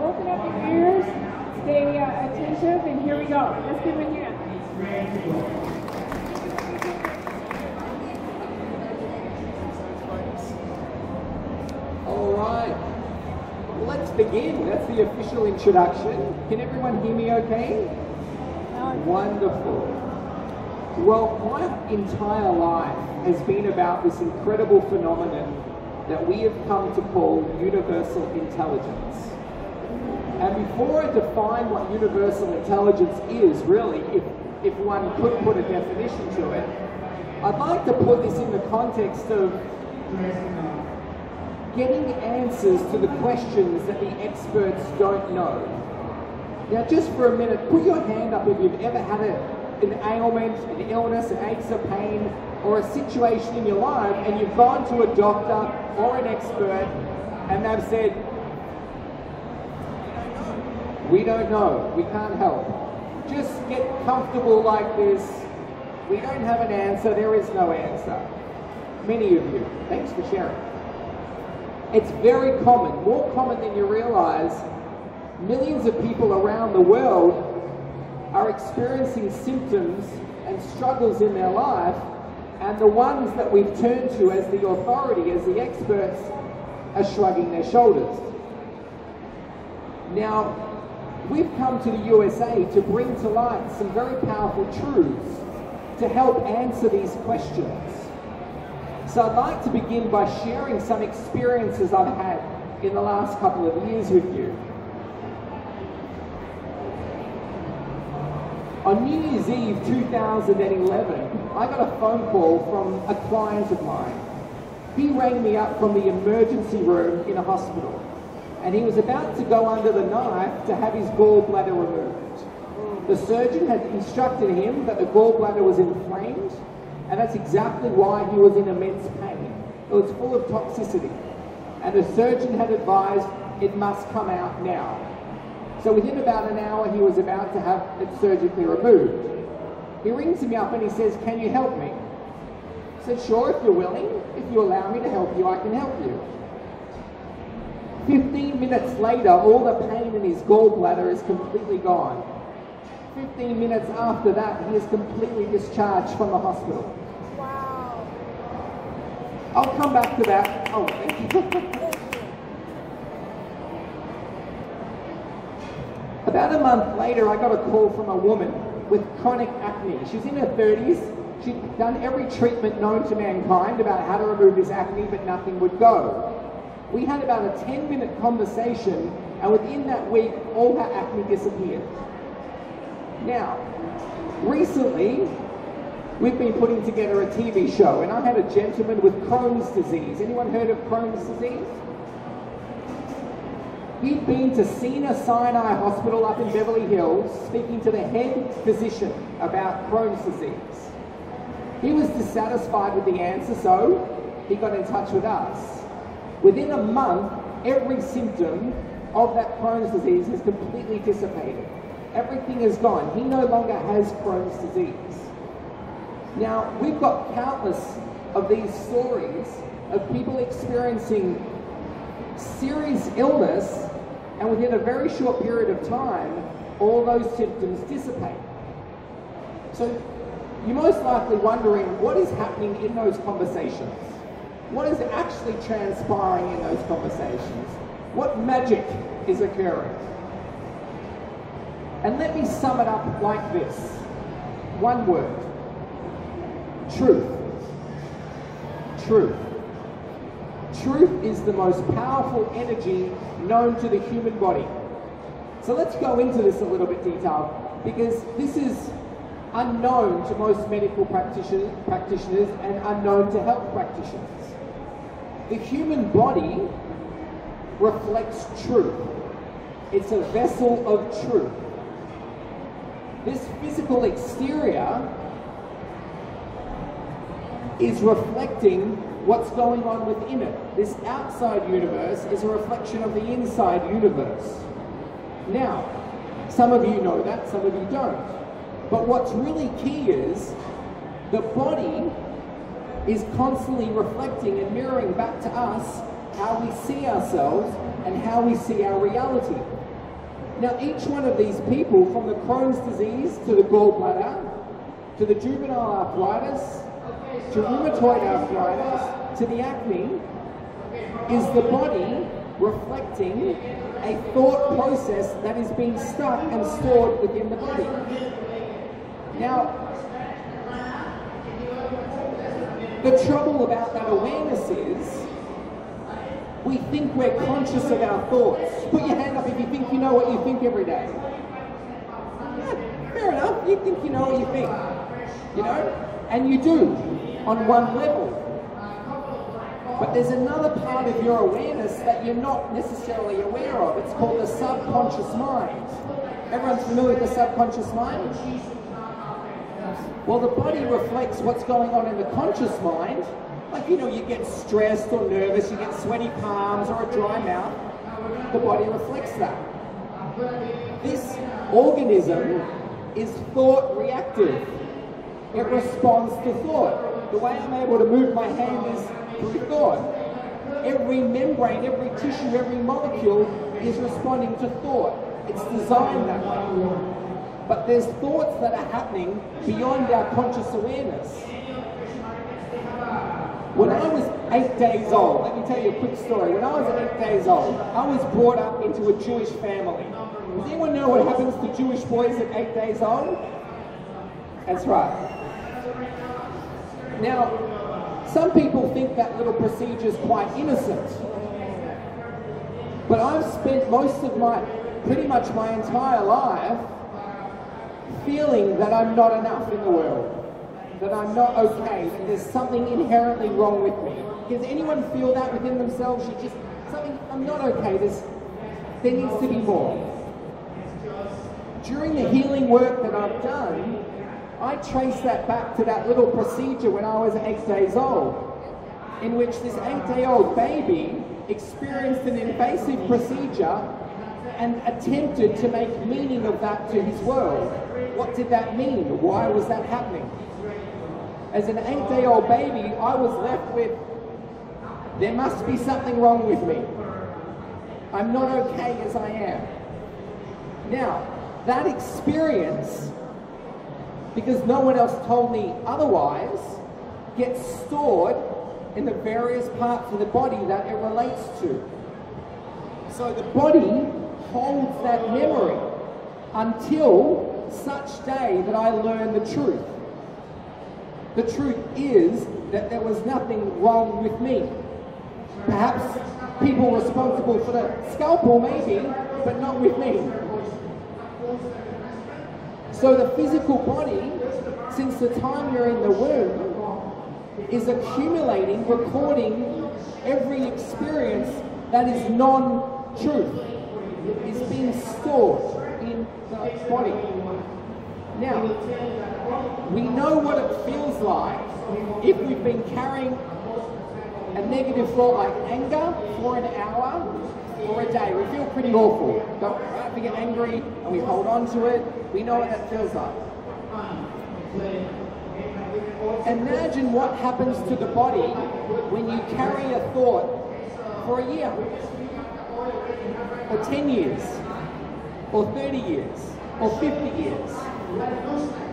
open up your ears, stay attentive, and here we go. Let's give him a hand. All right, let's begin. That's the official introduction. Can everyone hear me okay? Wonderful. Well, my entire life has been about this incredible phenomenon that we have come to call universal intelligence. And before I define what universal intelligence is, really, if one could put a definition to it, I'd like to put this in the context of getting answers to the questions that the experts don't know. Now, just for a minute, put your hand up if you've ever had an ailment, an illness, an aches or pain, or a situation in your life, and you've gone to a doctor or an expert, and they've said, we don't know, we can't help. Just get comfortable like this. We don't have an answer, there is no answer. Many of you, thanks for sharing. It's very common, more common than you realize. Millions of people around the world are experiencing symptoms and struggles in their life, and the ones that we've turned to as the authority, as the experts, are shrugging their shoulders. Now, we've come to the USA to bring to light some very powerful truths to help answer these questions. So I'd like to begin by sharing some experiences I've had in the last couple of years with you. On New Year's Eve 2011, I got a phone call from a client of mine. He rang me up from the emergency room in a hospital, and he was about to go under the knife to have his gallbladder removed. The surgeon had instructed him that the gallbladder was inflamed, and that's exactly why he was in immense pain. It was full of toxicity, and the surgeon had advised it must come out now. So within about an hour, he was about to have it surgically removed. He rings me up and he says, can you help me? I said, sure, if you're willing. If you allow me to help you, I can help you. 15 minutes later, all the pain in his gallbladder is completely gone. 15 minutes after that, he is completely discharged from the hospital. Wow. I'll come back to that. Oh, thank you. About a month later, I got a call from a woman with chronic acne. She's in her 30s. She'd done every treatment known to mankind about how to remove this acne, but nothing would go. We had about a 10-minute conversation, and within that week, all her acne disappeared. Now, recently, we've been putting together a TV show, and I had a gentleman with Crohn's disease. Anyone heard of Crohn's disease? He'd been to Sinai Hospital up in Beverly Hills, speaking to the head physician about Crohn's disease. He was dissatisfied with the answer, so he got in touch with us. Within a month, every symptom of that Crohn's disease has completely dissipated. Everything is gone. He no longer has Crohn's disease. Now, we've got countless of these stories of people experiencing serious illness, and within a very short period of time, all those symptoms dissipate. So you're most likely wondering what is happening in those conversations. What is actually transpiring in those conversations? What magic is occurring? And let me sum it up like this. One word. Truth. Truth. Truth is the most powerful energy known to the human body. So let's go into this a little bit detailed, because this is unknown to most medical practitioners and unknown to health practitioners. The human body reflects truth. It's a vessel of truth. This physical exterior is reflecting what's going on within it. This outside universe is a reflection of the inside universe. Now, some of you know that, some of you don't. But what's really key is the body is constantly reflecting and mirroring back to us how we see ourselves and how we see our reality. Now, each one of these people, from the Crohn's disease to the gallbladder, to the juvenile arthritis, to rheumatoid arthritis, to the acne, is the body reflecting a thought process that is being stuck and stored within the body. Now, the trouble about that awareness is we think we're conscious of our thoughts. Put your hand up if you think you know what you think every day. Yeah, fair enough, you think you know what you think, you know? And you do, on one level. But there's another part of your awareness that you're not necessarily aware of. It's called the subconscious mind. Everyone's familiar with the subconscious mind? Well, the body reflects what's going on in the conscious mind. Like, you know, you get stressed or nervous, you get sweaty palms or a dry mouth. The body reflects that. This organism is thought reactive. It responds to thought. The way I'm able to move my hand is through thought. Every membrane, every tissue, every molecule is responding to thought. It's designed that way. But there's thoughts that are happening beyond our conscious awareness. When I was 8 days old, let me tell you a quick story. When I was 8 days old, I was brought up into a Jewish family. Does anyone know what happens to Jewish boys at 8 days old? That's right. Now, some people think that little procedure is quite innocent. But I've spent most of pretty much my entire life feeling that I'm not enough in the world. That I'm not okay, that there's something inherently wrong with me. Does anyone feel that within themselves? I'm not okay, there needs to be more. During the healing work that I've done, I trace that back to that little procedure when I was 8 days old, in which this 8-day-old baby experienced an invasive procedure and attempted to make meaning of that to his world. What did that mean? Why was that happening? As an 8-day-old baby, I was left with, there must be something wrong with me. I'm not okay as I am. Now, that experience, because no one else told me otherwise, gets stored in the various parts of the body that it relates to. So the body holds that memory until such day that I learn the truth. The truth is that there was nothing wrong with me. Perhaps people responsible for the scalpel maybe, but not with me. So the physical body, since the time you're in the womb, is accumulating, recording every experience that is non-truth, is being stored in the body. Now, we know what it feels like if we've been carrying a negative thought like anger for an hour or a day. We feel pretty awful. Right? We get angry and we hold on to it. We know what that feels like. Imagine what happens to the body when you carry a thought for a year, or 10 years, or 30 years, or 50 years.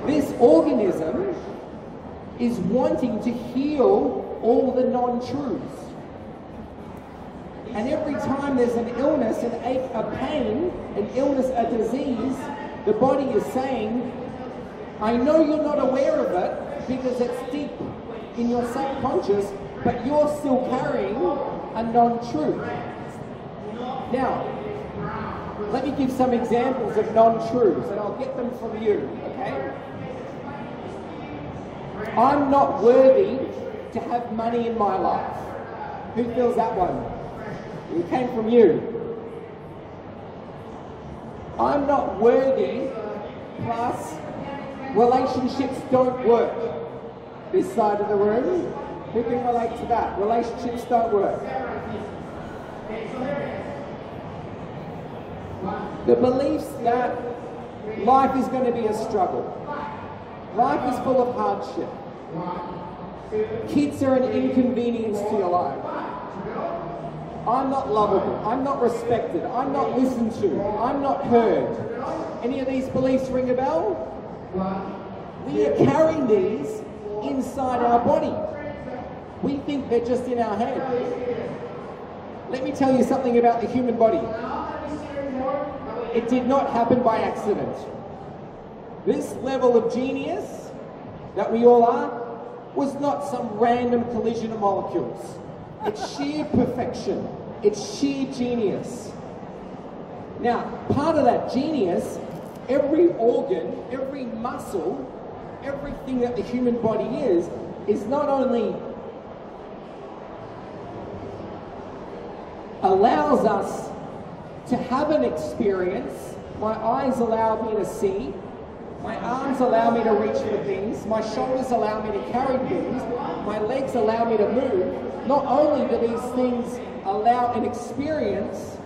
This organism is wanting to heal all the non-truths. And every time there's an illness, an ache, a pain, an illness, a disease, the body is saying, I know you're not aware of it because it's deep in your subconscious, but you're still carrying a non-truth. Now, let me give some examples of non-truths, and I'll get them from you, okay? I'm not worthy to have money in my life. Who feels that one? It came from you. I'm not worthy, plus relationships don't work. This side of the room, who can relate to that? Relationships don't work. The beliefs that life is going to be a struggle. Life is full of hardship. Kids are an inconvenience to your life. I'm not lovable, I'm not respected, I'm not listened to, I'm not heard. Any of these beliefs ring a bell? We are carrying these inside our body. We think they're just in our head. Let me tell you something about the human body. It did not happen by accident. This level of genius that we all are was not some random collision of molecules. It's sheer perfection. It's sheer genius. Now, part of that genius, every organ, every muscle, everything that the human body is not only allows us to have an experience. My eyes allow me to see, my arms allow me to reach for things, my shoulders allow me to carry things, my legs allow me to move. Not only do these things allow an experience,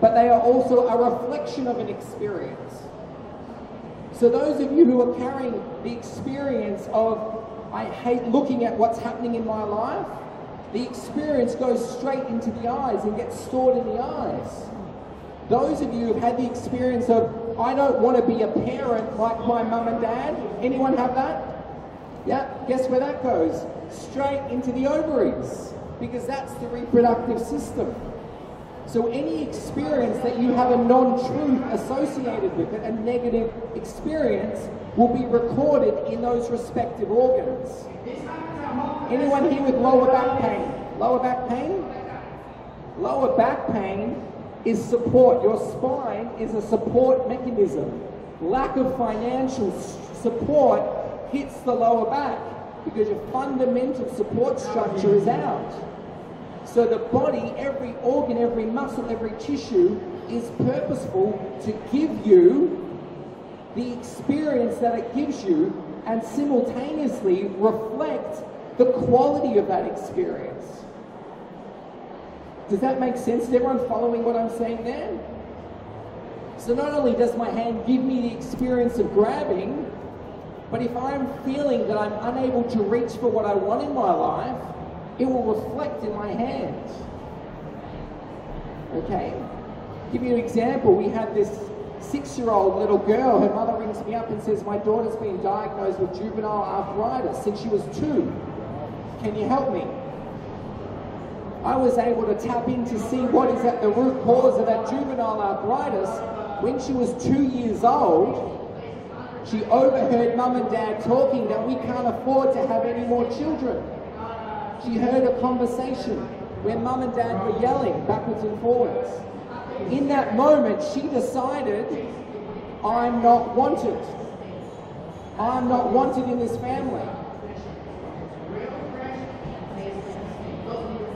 but they are also a reflection of an experience. So those of you who are carrying the experience of, I hate looking at what's happening in my life, the experience goes straight into the eyes and gets stored in the eyes. Those of you who've had the experience of, I don't want to be a parent like my mum and dad. Anyone have that? Yeah, guess where that goes? Straight into the ovaries, because that's the reproductive system. So any experience that you have a non-truth associated with it, a negative experience, will be recorded in those respective organs. Anyone here with lower back pain? Lower back pain? Lower back pain is support. Your spine is a support mechanism. Lack of financial support hits the lower back because your fundamental support structure is out. So the body, every organ, every muscle, every tissue is purposeful to give you the experience that it gives you and simultaneously reflect the quality of that experience. Does that make sense? Is everyone following what I'm saying there? So not only does my hand give me the experience of grabbing, but if I'm feeling that I'm unable to reach for what I want in my life, it will reflect in my hand. Okay? Give you an example. We had this 6-year-old little girl. Her mother rings me up and says, my daughter's been diagnosed with juvenile arthritis since she was 2. Can you help me? I was able to tap in to see what is at the root cause of that juvenile arthritis. When she was 2 years old, she overheard mum and dad talking that we can't afford to have any more children. She heard a conversation where mum and dad were yelling backwards and forwards. In that moment, she decided, I'm not wanted. I'm not wanted in this family.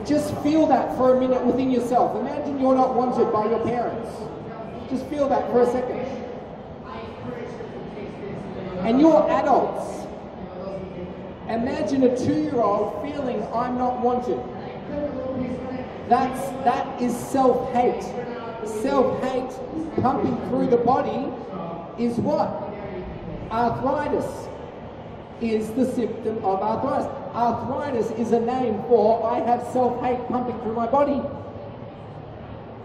Just feel that for a minute within yourself. Imagine you're not wanted by your parents. Just feel that for a second. And you're adults. Imagine a 2-year-old feeling, I'm not wanted. That is self-hate. Self-hate pumping through the body is what? Arthritis is the symptom of arthritis. Arthritis is a name for I have self-hate pumping through my body.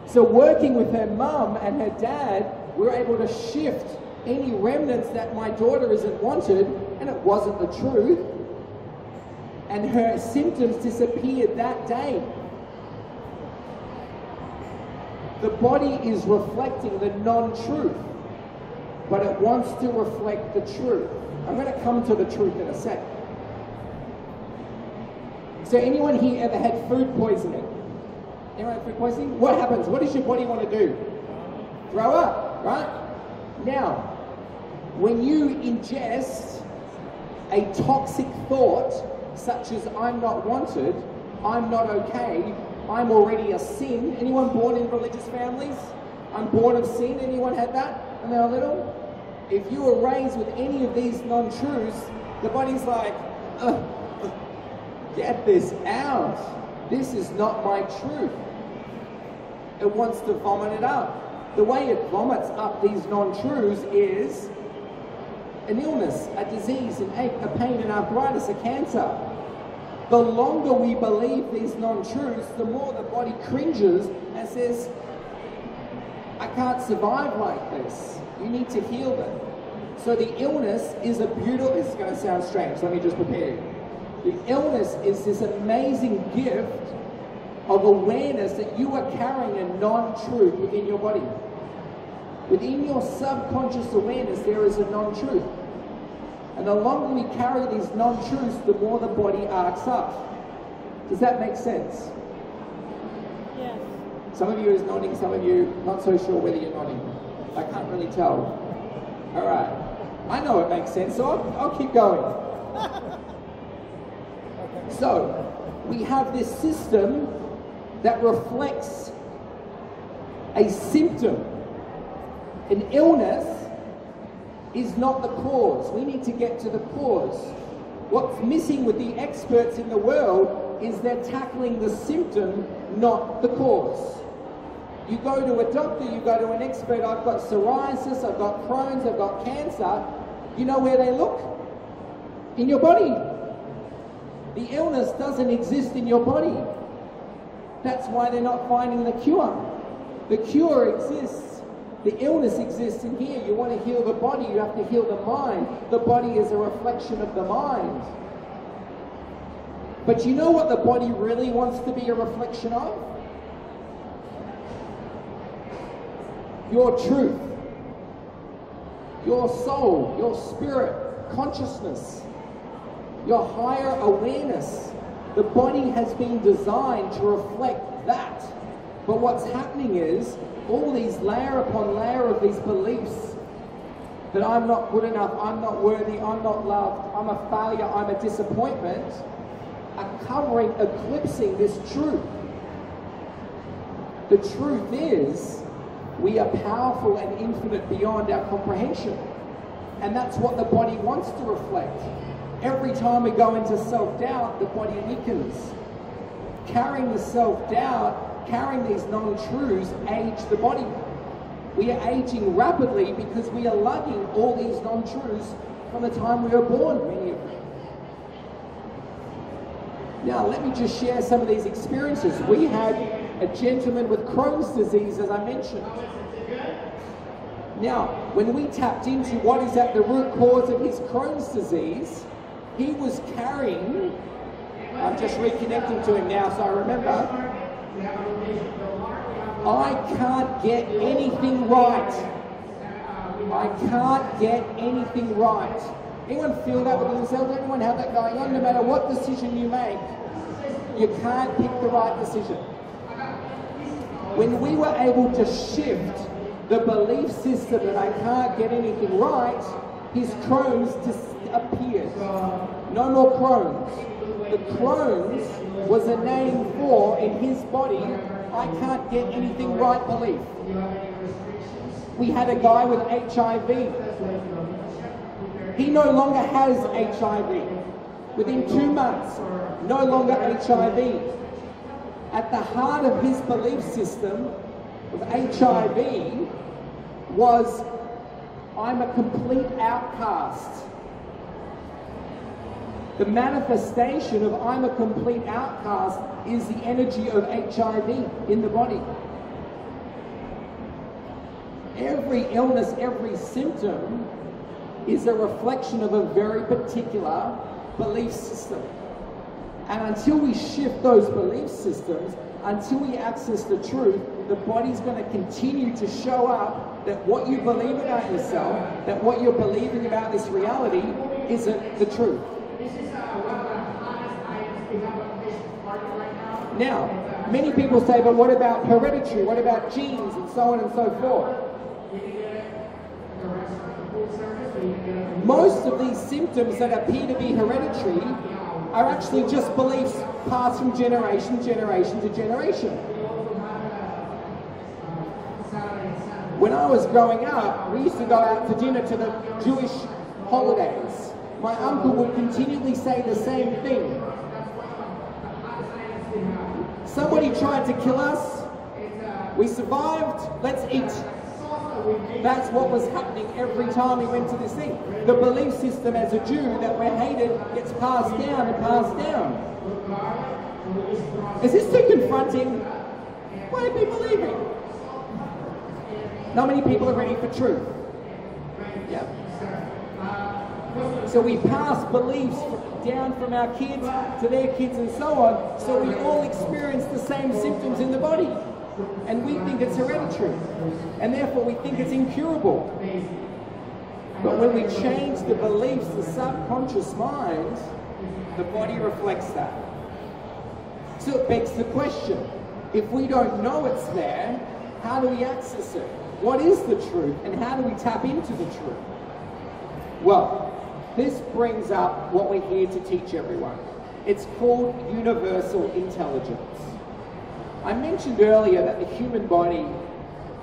So working with her mum and her dad, we're able to shift any remnants that my daughter isn't wanted, and it wasn't the truth, and her symptoms disappeared that day. The body is reflecting the non-truth, but it wants to reflect the truth. I'm going to come to the truth in a sec. So anyone here ever had food poisoning? Anyone had food poisoning? What happens? What does your body want to do? Throw up, right? Now, when you ingest a toxic thought, such as I'm not wanted, I'm not okay, I'm already a sin. Anyone born in religious families? I'm born of sin. Anyone had that when they were little? If you were raised with any of these non-truths, the body's like, get this out. This is not my truth. It wants to vomit it up. The way it vomits up these non-truths is an illness, a disease, an ache, a pain, an arthritis, a cancer. the longer we believe these non-truths, the more the body cringes and says, I can't survive like this. You need to heal them. So the illness is a beautiful, this is going to sound strange, let me just prepare you. The illness is this amazing gift of awareness that you are carrying a non-truth within your body. Within your subconscious awareness, there is a non-truth. And the longer we carry these non-truths, the more the body arcs up. Does that make sense? Yes. Some of you is nodding, some of you not so sure whether you're nodding. I can't really tell. All right. I know it makes sense, so I'll keep going. So, we have this system that reflects a symptom. An illness is not the cause. We need to get to the cause. What's missing with the experts in the world is they're tackling the symptom, not the cause. You go to a doctor, you go to an expert, I've got psoriasis, I've got Crohn's, I've got cancer. You know where they look? In your body. The illness doesn't exist in your body. That's why they're not finding the cure. The cure exists. The illness exists in here. You want to heal the body, you have to heal the mind. The body is a reflection of the mind. But you know what the body really wants to be a reflection of? Your truth, your soul, your spirit, consciousness, your higher awareness. The body has been designed to reflect that. But what's happening is all these layer upon layer of these beliefs that I'm not good enough, I'm not worthy, I'm not loved, I'm a failure, I'm a disappointment, are covering, eclipsing this truth. The truth is, we are powerful and infinite beyond our comprehension. And that's what the body wants to reflect. Every time we go into self-doubt, the body weakens. Carrying the self-doubt, carrying these non-truths, age the body. We are aging rapidly because we are lugging all these non-truths from the time we were born, many of them. Now, let me just share some of these experiences. We had a gentleman with Crohn's disease, as I mentioned. Now, when we tapped into what is at the root cause of his Crohn's disease, he was carrying, I'm just reconnecting to him now so I remember, I can't get anything right. I can't get anything right. Anyone feel that within themselves? Anyone have that going on? No matter what decision you make, you can't pick the right decision. When we were able to shift the belief system that I can't get anything right, his Crohn's disappeared. No more Crohn's. The Crohn's was a name for, in his body, I can't get anything right belief. We had a guy with HIV. He no longer has HIV. Within 2 months, no longer HIV. At the heart of his belief system of HIV was, I'm a complete outcast. The manifestation of I'm a complete outcast is the energy of HIV in the body. Every illness, every symptom is a reflection of a very particular belief system. And until we shift those belief systems, until we access the truth, the body's going to continue to show up that what you believe about yourself, that what you're believing about this reality isn't the truth. Now, many people say, but what about hereditary? What about genes and so on and so forth? Most of these symptoms that appear to be hereditary are actually just beliefs passed from generation to generation. When I was growing up, we used to go out for dinner to the Jewish holidays. My uncle would continually say the same thing. Somebody tried to kill us. We survived. Let's eat. That's what was happening every time we went to this thing. The belief system as a Jew that we're hated gets passed down and passed down. Is this too confronting? What are people believing? Not many people are ready for truth. Yeah. So we pass beliefs down from our kids to their kids and so on, so we all experience the same symptoms in the body. And we think it's hereditary. And therefore we think it's incurable. But when we change the beliefs, the subconscious mind, the body reflects that. So it begs the question, if we don't know it's there, how do we access it? What is the truth, and how do we tap into the truth? Well, this brings up what we're here to teach everyone. It's called universal intelligence. I mentioned earlier that the human body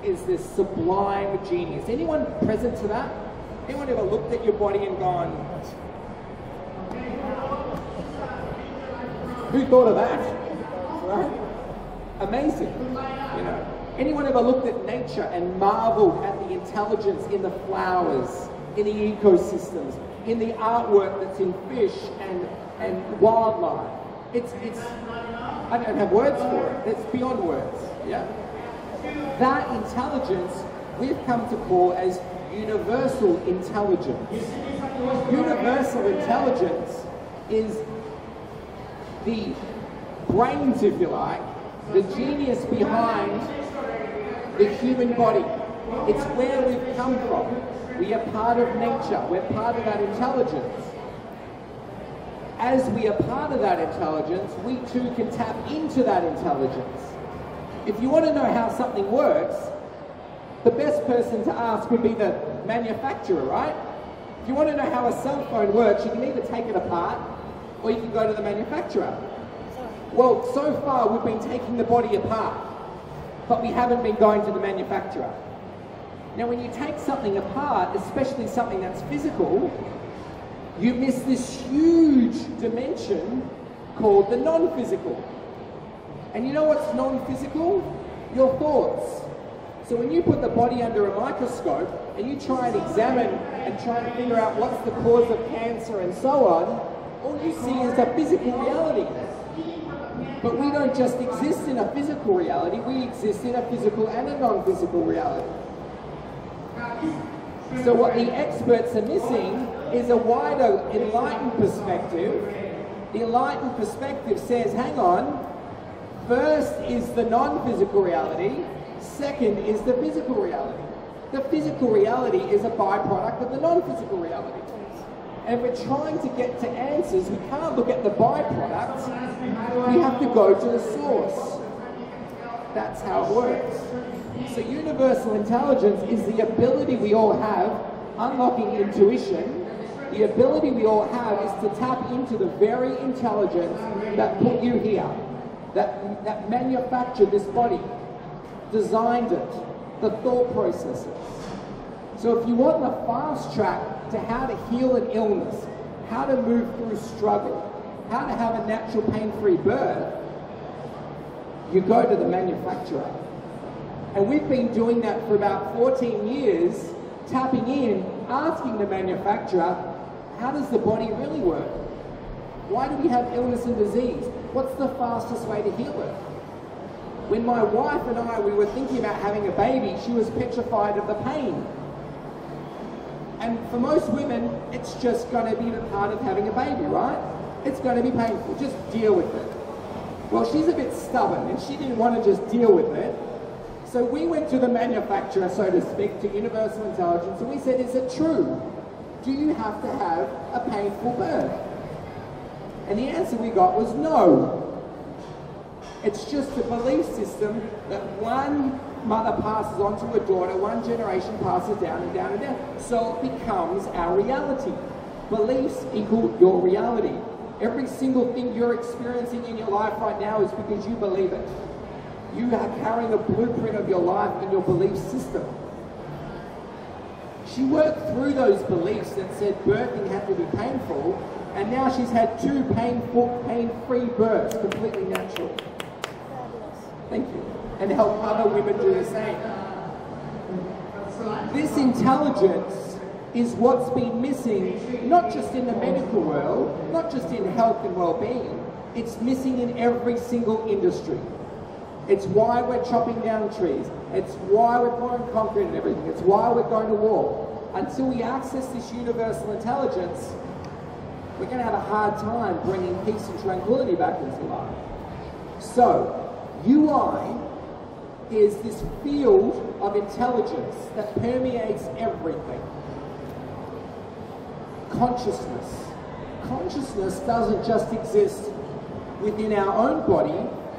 is this sublime genius. Anyone present to that? Anyone ever looked at your body and gone, who thought of that? Right? Amazing. You know. Anyone ever looked at nature and marveled at the intelligence in the flowers, in the ecosystems, in the artwork that's in fish and wildlife? It's I don't have words for it. It's beyond words. Yeah. That intelligence we've come to call as universal intelligence. Universal intelligence is the brains, if you like, the genius behind the human body. It's where we've come from. We are part of nature. We're part of that intelligence. As we are part of that intelligence, we too can tap into that intelligence. If you want to know how something works, the best person to ask would be the manufacturer, right? If you want to know how a cell phone works, you can either take it apart or you can go to the manufacturer. Well, so far we've been taking the body apart, but we haven't been going to the manufacturer. Now when you take something apart, especially something that's physical, you miss this huge dimension called the non-physical. And you know what's non-physical? Your thoughts. So when you put the body under a microscope and you try and examine and try and figure out what's the cause of cancer and so on, all you see is a physical reality. But we don't just exist in a physical reality, we exist in a physical and a non-physical reality. So what the experts are missing is a wider, enlightened perspective. The enlightened perspective says, hang on, first is the non-physical reality, second is the physical reality. The physical reality is a byproduct of the non-physical reality. And if we're trying to get to answers, we can't look at the byproducts, we have to go to the source. That's how it works. So universal intelligence is the ability we all have, unlocking intuition. The ability we all have is to tap into the very intelligence that put you here, that manufactured this body, designed it, the thought processes. So if you want the fast track to how to heal an illness, how to move through struggle, how to have a natural pain-free birth, you go to the manufacturer. And we've been doing that for about 14 years, tapping in, asking the manufacturer, how does the body really work? Why do we have illness and disease? What's the fastest way to heal it? When my wife and I, we were thinking about having a baby, she was petrified of the pain. And for most women, it's just going to be a part of having a baby, right? It's going to be painful, just deal with it. Well, she's a bit stubborn and she didn't want to just deal with it. So we went to the manufacturer, so to speak, to Universal Intelligence, and we said, is it true? Do you have to have a painful birth? And the answer we got was no. It's just a belief system that one mother passes on to a daughter, one generation passes down and down and down. So it becomes our reality. Beliefs equal your reality. Every single thing you're experiencing in your life right now is because you believe it. You are carrying a blueprint of your life in your belief system. She worked through those beliefs that said birthing had to be painful, and now she's had 2 painful, pain-free births, completely natural. Thank you. And help other women do the same. This intelligence is what's been missing, not just in the medical world, not just in health and well-being, it's missing in every single industry. It's why we're chopping down trees. It's why we're pouring concrete and everything. It's why we're going to war. Until we access this universal intelligence, we're going to have a hard time bringing peace and tranquility back into life. So, UI is this field of intelligence that permeates everything. Consciousness. Consciousness doesn't just exist within our own body,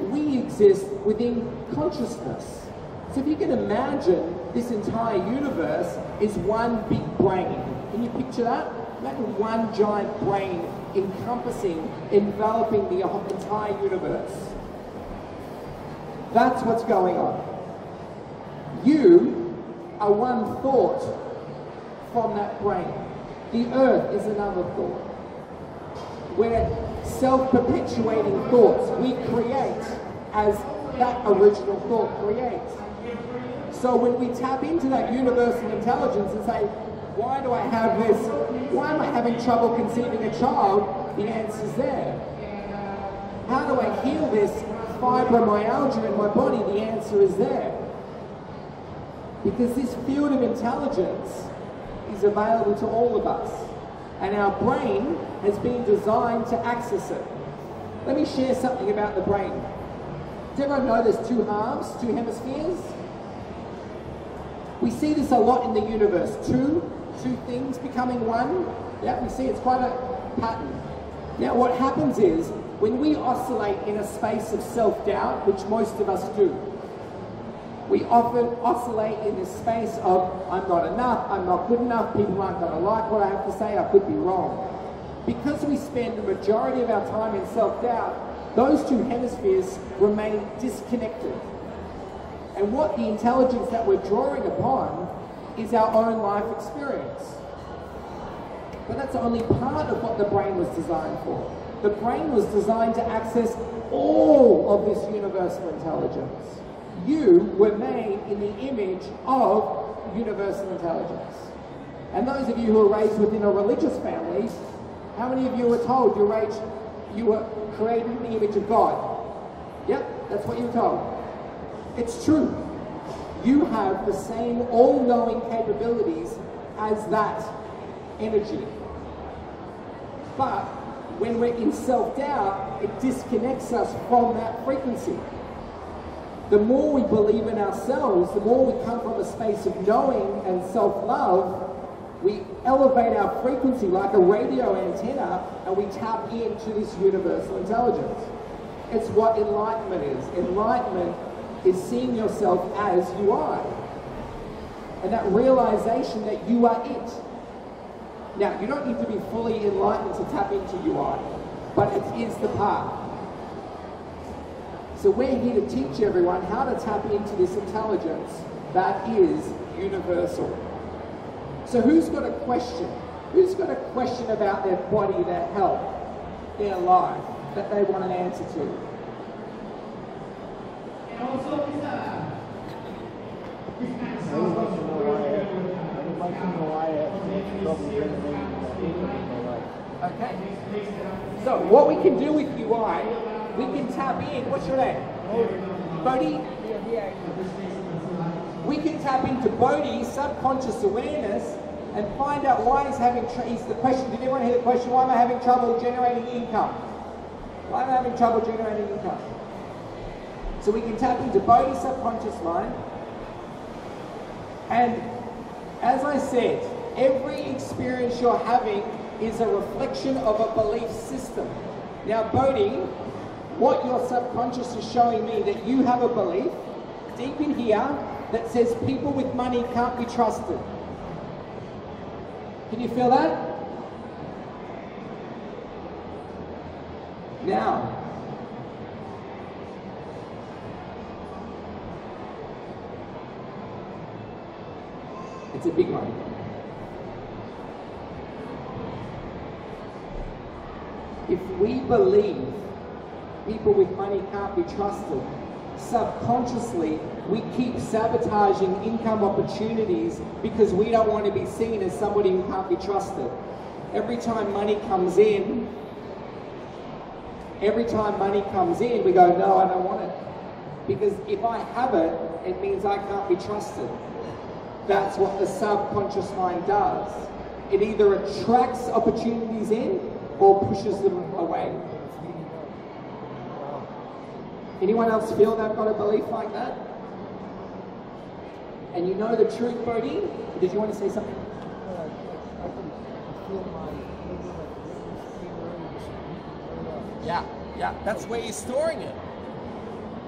we exist within consciousness. So if you can imagine this entire universe is one big brain. Can you picture that? Imagine one giant brain encompassing, enveloping the entire universe. That's what's going on. You are one thought from that brain. The earth is another thought. We're self-perpetuating thoughts we create as that original thought creates. So when we tap into that universal intelligence and say, why do I have this? Why am I having trouble conceiving a child? The answer's there. How do I heal this fibromyalgia in my body? The answer is there. Because this field of intelligence is available to all of us. And our brain has been designed to access it. Let me share something about the brain. Does everyone know there's two halves, two hemispheres? We see this a lot in the universe. Two things becoming one. Yeah, we see it's quite a pattern. Now what happens is, when we oscillate in a space of self-doubt, which most of us do, we often oscillate in this space of, I'm not enough, I'm not good enough, people aren't going to like what I have to say, I could be wrong. Because we spend the majority of our time in self-doubt, those two hemispheres remain disconnected. And what the intelligence that we're drawing upon is our own life experience. But that's only part of what the brain was designed for. The brain was designed to access all of this universal intelligence. You were made in the image of universal intelligence. And those of you who are raised within a religious family, how many of you were told you were created in the image of God? Yep, that's what you were told. It's true. You have the same all-knowing capabilities as that energy. But when we're in self-doubt, it disconnects us from that frequency. The more we believe in ourselves, the more we come from a space of knowing and self-love, we elevate our frequency like a radio antenna and we tap into this universal intelligence. It's what enlightenment is. Enlightenment is seeing yourself as you are. And that realization that you are it. Now, you don't need to be fully enlightened to tap into you are, but it is the path. So we're here to teach everyone how to tap into this intelligence that is universal. So who's got a question? Who's got a question about their body, their health, their life, that they want an answer to? Okay. So what we can do with UI, we can tap in. What's your name? Bodhi? We can tap into Bodhi's subconscious awareness and find out why he's having the question. Did everyone hear the question? Why am I having trouble generating income? Why am I having trouble generating income? So we can tap into Bodhi's subconscious mind. And as I said, every experience you're having is a reflection of a belief system. Now, Bodhi, what your subconscious is showing me that you have a belief deep in here that says people with money can't be trusted. Can you feel that? Now, it's a big one. If we believe people with money can't be trusted, subconsciously, we keep sabotaging income opportunities because we don't want to be seen as somebody who can't be trusted. Every time money comes in, we go, no, I don't want it. Because if I have it, it means I can't be trusted. That's what the subconscious mind does. It either attracts opportunities in or pushes them away. Anyone else feel they've got a belief like that? And you know the truth, Bodhi? Did you want to say something? Yeah, that's where you're storing it.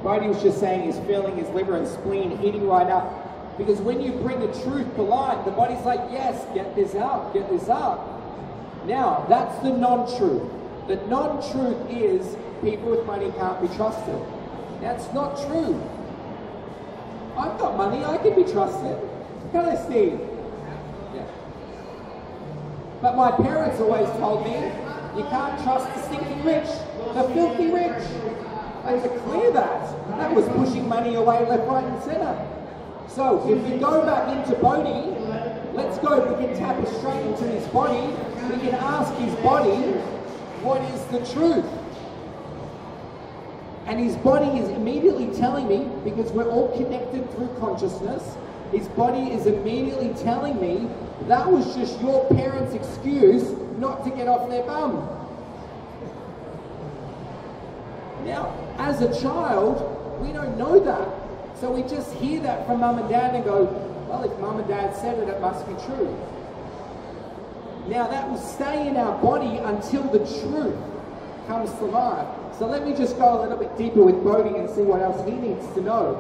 Bodhi was just saying he's feeling his liver and spleen heating right up. Because when you bring the truth to light, the body's like, yes, get this up. Now, that's the non-truth. The non-truth is people with money can't be trusted. That's not true. I've got money, I can be trusted. Can I, Steve? Yeah. But my parents always told me, you can't trust the stinking rich, the filthy rich. They had to clear that. That was pushing money away left, right and centre. So if we go back into Bodhi, let's go, we can tap it straight into his body. We can ask his body, what is the truth? And his body is immediately telling me, because we're all connected through consciousness, his body is immediately telling me that was just your parents' excuse not to get off their bum. Now, as a child, we don't know that. So we just hear that from mum and dad and go, well, if mum and dad said it, it must be true. Now that will stay in our body until the truth comes to life. So let me just go a little bit deeper with Bodhi and see what else he needs to know.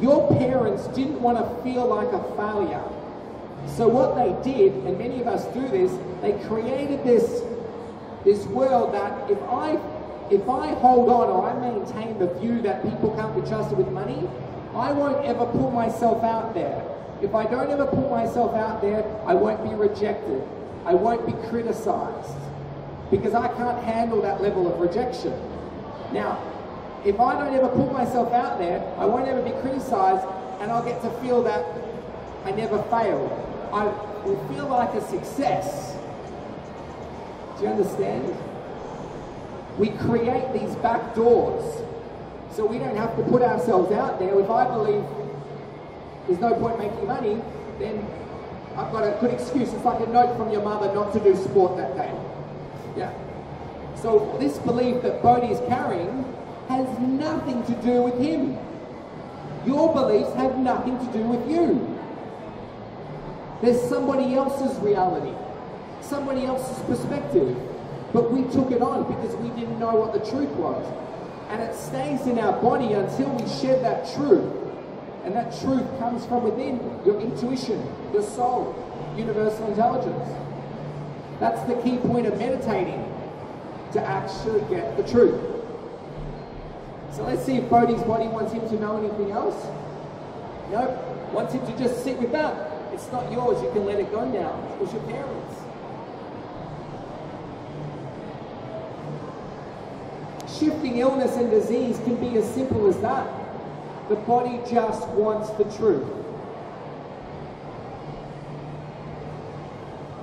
Your parents didn't want to feel like a failure. So what they did, and many of us do this, they created this world that if I hold on or I maintain the view that people can't be trusted with money, I won't ever put myself out there. If I don't ever put myself out there, I won't be rejected. I won't be criticized. Because I can't handle that level of rejection. Now, if I don't ever put myself out there, I won't ever be criticized, and I'll get to feel that I never failed. I will feel like a success. Do you understand? We create these back doors so we don't have to put ourselves out there. If I believe there's no point making money, then I've got a good excuse. It's like a note from your mother not to do sport that day. Yeah. So this belief that Bodhi is carrying has nothing to do with him. Your beliefs have nothing to do with you. There's somebody else's reality, somebody else's perspective. But we took it on because we didn't know what the truth was. And it stays in our body until we shed that truth. And that truth comes from within, your intuition, your soul, universal intelligence. That's the key point of meditating, to actually get the truth. So let's see if Bodhi's body wants him to know anything else. Nope, wants him to just sit with that. It's not yours, you can let it go now. It was your parents. Shifting illness and disease can be as simple as that. The body just wants the truth.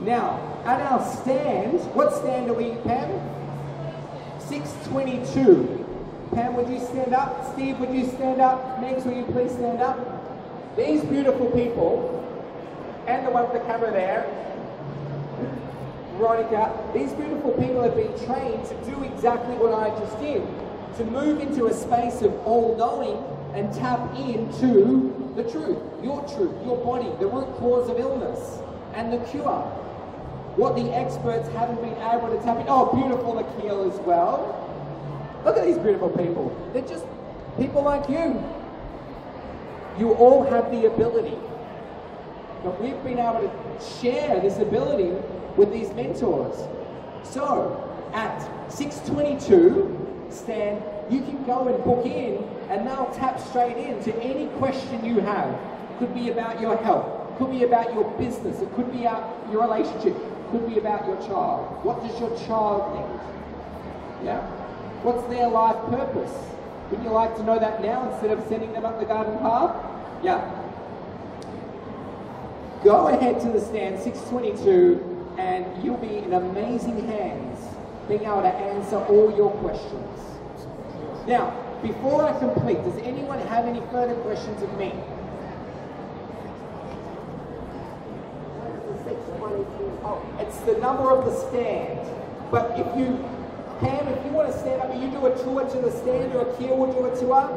Now, at our stand, what stand are we, Pam? 622. Pam, would you stand up? Steve, would you stand up? Megs, will you please stand up? These beautiful people, and the one with the camera there, Veronica, these beautiful people have been trained to do exactly what I just did. To move into a space of all-knowing and tap into the truth, your body, the root cause of illness, and the cure. What the experts haven't been able to tap in. Oh, beautiful Akil as well. Look at these beautiful people. They're just people like you. You all have the ability. But we've been able to share this ability with these mentors. So, at 622, Stan, you can go and book in and they'll tap straight into any question you have. Could be about your health, could be about your business, it could be about your relationship, could be about your child. What does your child need? Yeah? What's their life purpose? Would you like to know that now instead of sending them up the garden path? Yeah. Go ahead to the stand 622 and you'll be in amazing hands being able to answer all your questions. Now, before I complete, does anyone have any further questions of me? Oh, it's the number of the stand. But if you, Pam, if you want to stand up, you do a tour to the stand, or Akil will do a tour.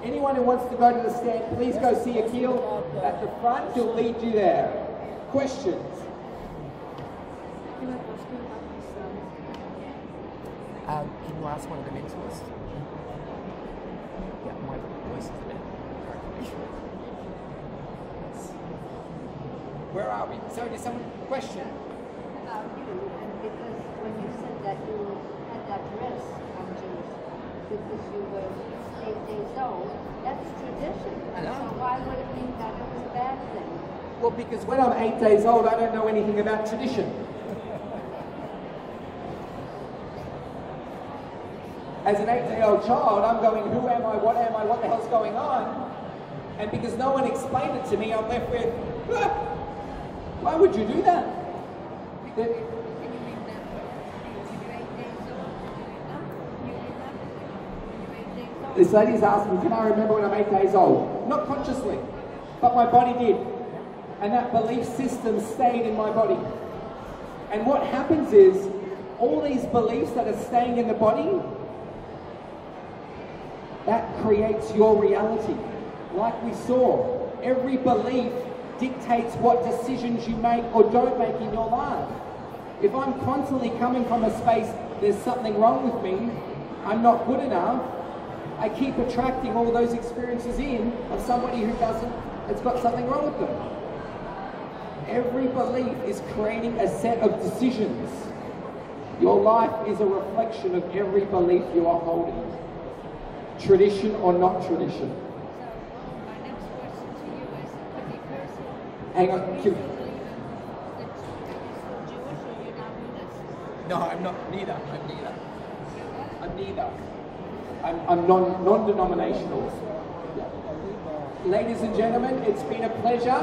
Anyone who wants to go to the stand, please go see Akil at the front. He'll lead you there. Questions? Can you ask one of the mentors? Yeah, my voice is a bit. Where are we? So, does someone question? About you, and because when you said that you had that dress on Jews because you were 8 days old, that's tradition. I know. So why would it mean that it was a bad thing? Well, because when I'm 8 days old, I don't know anything about tradition. As an 8-day-old child, I'm going, who am I, what the hell's going on? And because no one explained it to me, I'm left with, why would you do that? Can you remember? You're 8 days old. You remember when you're 8 days old? This lady's asking, can I remember when I'm 8 days old? Not consciously, but my body did. And that belief system stayed in my body. And what happens is, all these beliefs that are staying in the body, that creates your reality. Like we saw, every belief dictates what decisions you make or don't make in your life. If I'm constantly coming from a space, there's something wrong with me, I'm not good enough, I keep attracting all those experiences in of somebody who has got something wrong with them. Every belief is creating a set of decisions. Your life is a reflection of every belief you are holding. Tradition or not tradition. So my next question to you is, could be personal. Hang on, Do you believe that you're still Jewish or you're not Buddhist? No, I'm not. Neither. I'm neither. I'm non-denominational. Yeah. Ladies and gentlemen, it's been a pleasure.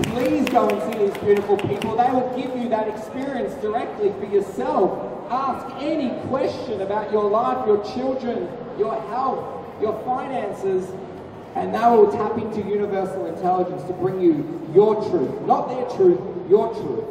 Please go and see these beautiful people. They will give you that experience directly for yourself. Ask any question about your life, your children, your health, your finances, and they will tap into universal intelligence to bring you your truth. Not their truth, your truth.